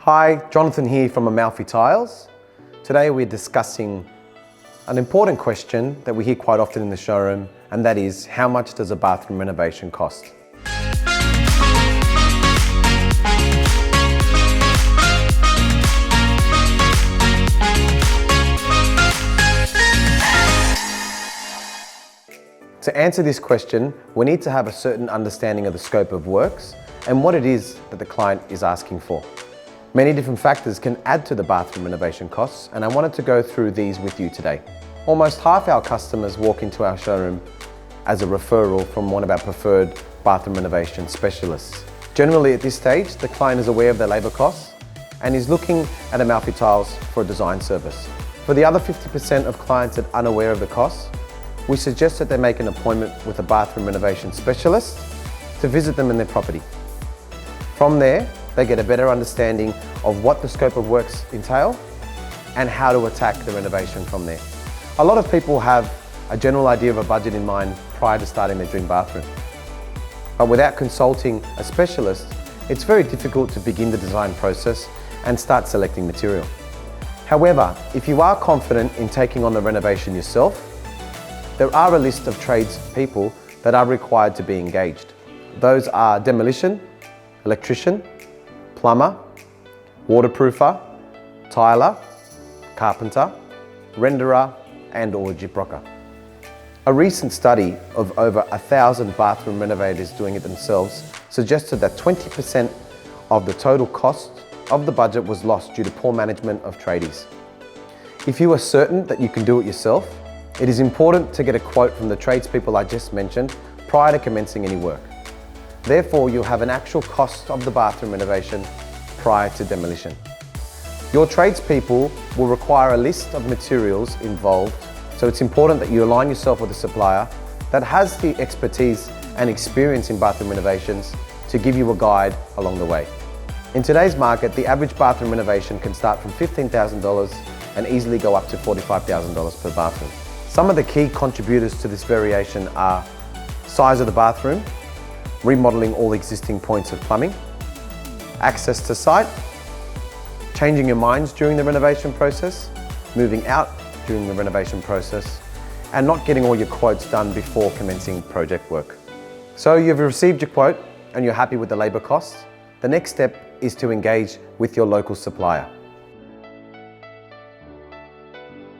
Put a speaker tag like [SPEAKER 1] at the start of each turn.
[SPEAKER 1] Hi, Jonathan here from Amalfi Tiles. Today we're discussing an important question that we hear quite often in the showroom, and that is, how much does a bathroom renovation cost? To answer this question, we need to have a certain understanding of the scope of works and what it is that the client is asking for. Many different factors can add to the bathroom renovation costs, and I wanted to go through these with you today. Almost half our customers walk into our showroom as a referral from one of our preferred bathroom renovation specialists. Generally at this stage, the client is aware of their labour costs and is looking at Amalfi Tiles for a design service. For the other 50% of clients that are unaware of the costs, we suggest that they make an appointment with a bathroom renovation specialist to visit them in their property. From there, they get a better understanding of what the scope of works entail and how to attack the renovation from there. A lot of people have a general idea of a budget in mind prior to starting their dream bathroom. But without consulting a specialist, it's very difficult to begin the design process and start selecting material. However, if you are confident in taking on the renovation yourself, there are a list of tradespeople that are required to be engaged. Those are demolition, electrician, plumber, waterproofer, tiler, carpenter, renderer, and/or gyprocker. A recent study of over 1,000 bathroom renovators doing it themselves suggested that 20% of the total cost of the budget was lost due to poor management of tradies. If you are certain that you can do it yourself, it is important to get a quote from the tradespeople I just mentioned prior to commencing any work. Therefore, you'll have an actual cost of the bathroom renovation prior to demolition. Your tradespeople will require a list of materials involved, so it's important that you align yourself with a supplier that has the expertise and experience in bathroom renovations to give you a guide along the way. In today's market, the average bathroom renovation can start from $15,000 and easily go up to $45,000 per bathroom. Some of the key contributors to this variation are size of the bathroom, remodeling all existing points of plumbing, access to site, changing your minds during the renovation process, moving out during the renovation process, and not getting all your quotes done before commencing project work. So you've received your quote and you're happy with the labour costs. The next step is to engage with your local supplier.